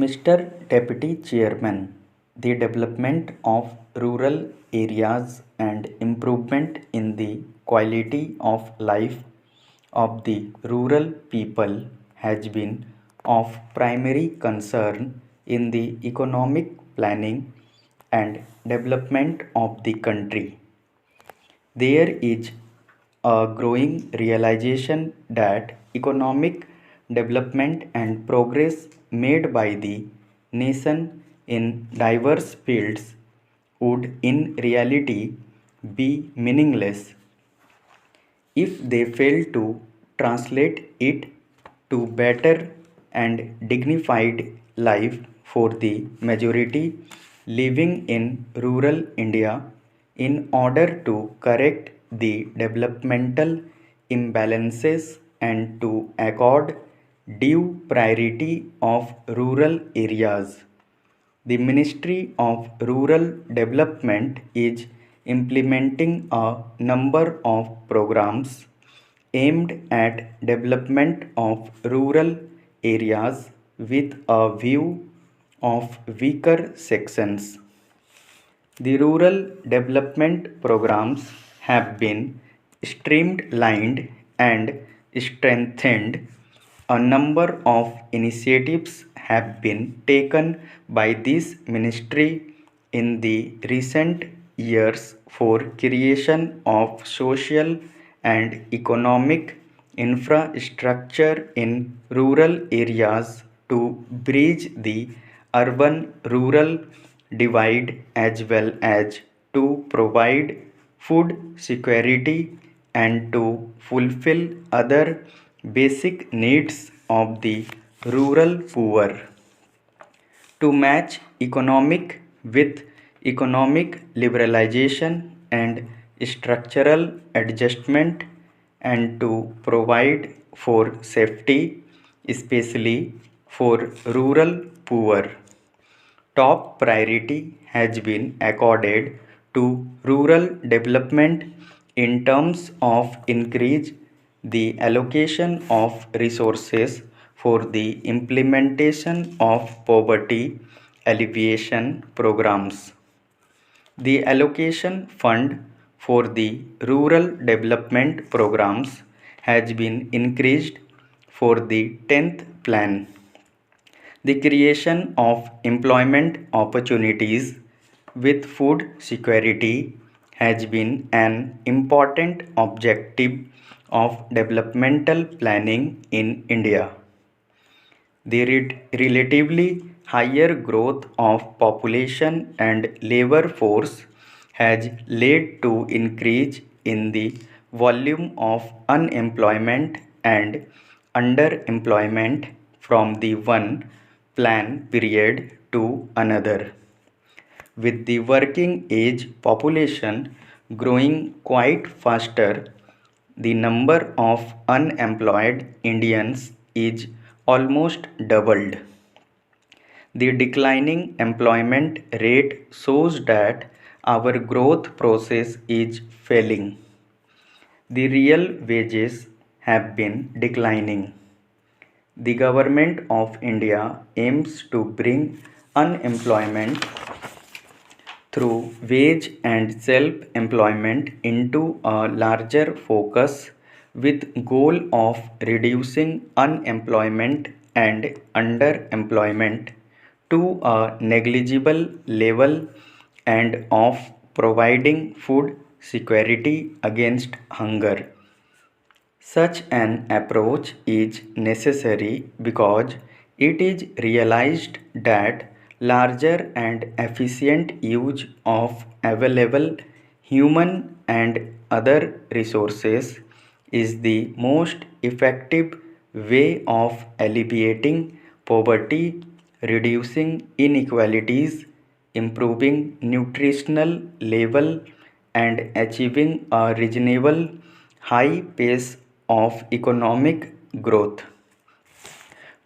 Mr. Deputy Chairman, the development of rural areas and improvement in the quality of life of the rural people has been of primary concern in the economic planning and development of the country. There is a growing realization that economic development and progress made by the nation in diverse fields would in reality be meaningless if they fail to translate it to better and dignified life for the majority living in rural India. In order to correct the developmental imbalances and to accord due priority of rural areas, the Ministry of Rural Development is implementing a number of programs aimed at development of rural areas with a view of weaker sections. The rural development programs have been streamlined and strengthened. A number of initiatives have been taken by this ministry in the recent years for creation of social and economic infrastructure in rural areas to bridge the urban rural divide as well as to provide food security and to fulfill other basic needs of the rural poor. To match economic with economic liberalization and structural adjustment and to provide for safety, especially for rural poor. Top priority has been accorded to rural development in terms of increase the allocation of resources for the implementation of poverty alleviation programs. The allocation fund for the rural development programs has been increased for the 10th plan. The creation of employment opportunities with food security has been an important objective of developmental planning in India. The relatively higher growth of population and labor force has led to increase in the volume of unemployment and underemployment from the one plan period to another. With the working age population growing quite faster, the number of unemployed Indians is almost doubled. The declining employment rate shows that our growth process is failing. The real wages have been declining. The Government of India aims to bring unemployment through wage and self-employment into a larger focus with goal of reducing unemployment and underemployment to a negligible level and of providing food security against hunger. Such an approach is necessary because it is realized that larger and efficient use of available human and other resources is the most effective way of alleviating poverty, reducing inequalities, improving nutritional level, and achieving a reasonable high pace of economic growth.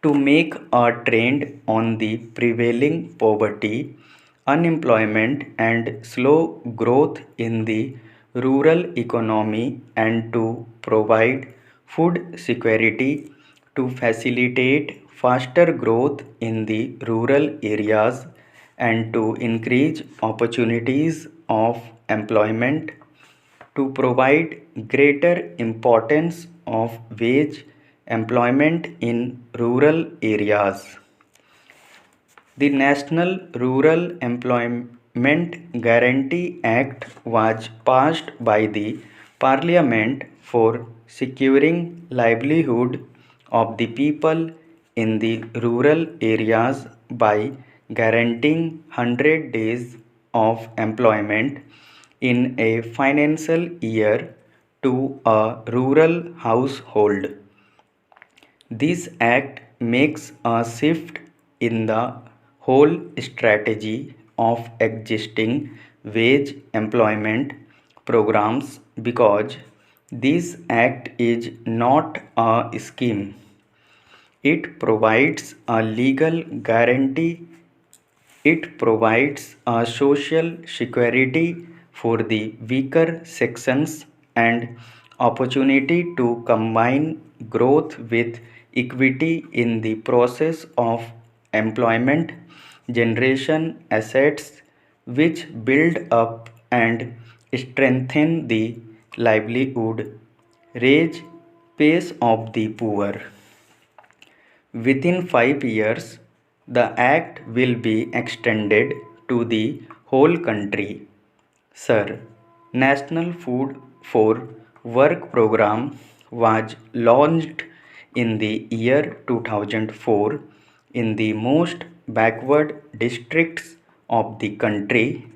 To make a trend on the prevailing poverty, unemployment, and slow growth in the rural economy, and to provide food security to facilitate faster growth in the rural areas and to increase opportunities of employment, to provide greater importance of wage employment in rural areas. The National Rural Employment Guarantee Act was passed by the Parliament for securing livelihood of the people in the rural areas by guaranteeing 100 days of employment in a financial year to a rural household. This act makes a shift in the whole strategy of existing wage employment programs because this act is not a scheme. It provides a legal guarantee, it provides a social security for the weaker sections and opportunity to combine growth with equity in the process of employment generation assets which build up and strengthen the livelihood, raise pace of the poor. Within 5 years, the Act will be extended to the whole country. Sir, National Food for Work program was launched in the year 2004 in the most backward districts of the country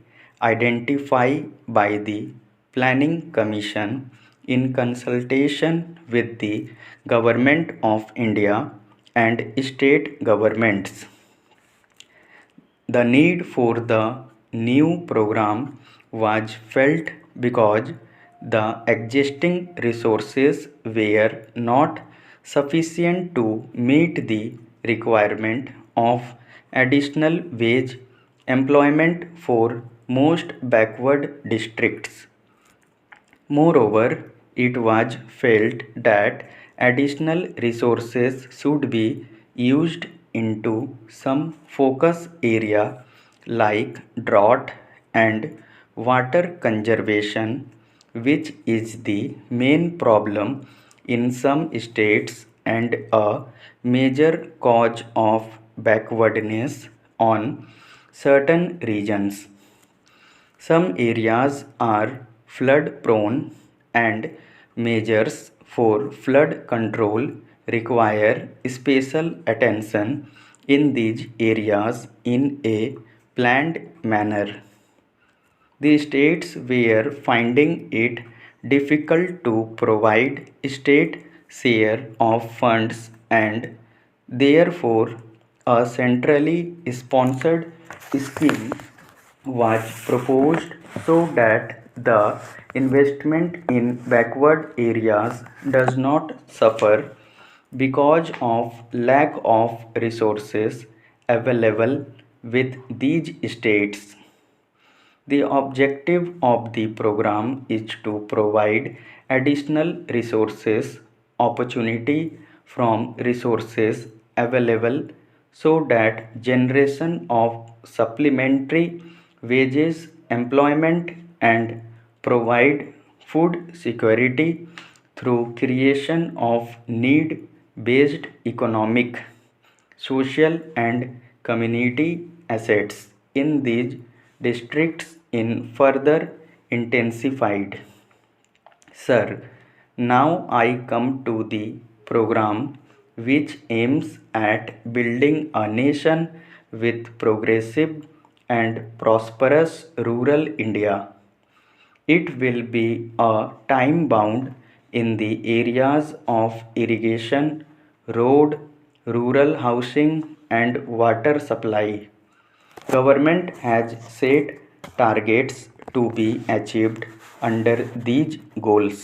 identified by the Planning Commission in consultation with the Government of India and state governments. The need for the new program was felt because the existing resources were not sufficient to meet the requirement of additional wage employment for most backward districts. Moreover, it was felt that additional resources should be used into some focus area like drought and water conservation, which is the main problem in some states and a major cause of backwardness on certain regions. Some areas are flood prone and measures for flood control require special attention in these areas in a planned manner. The states were finding it difficult to provide state share of funds and therefore a centrally sponsored scheme was proposed so that the investment in backward areas does not suffer because of lack of resources available with these states. The objective of the program is to provide additional resources opportunity from resources available so that generation of supplementary wages employment and provide food security through creation of need based economic, social and community assets in these districts in further intensified. Sir, now I come to the program which aims at building a nation with progressive and prosperous rural India. It will be a time bound in the areas of irrigation, road, rural housing and water supply. Government has set targets to be achieved under these goals.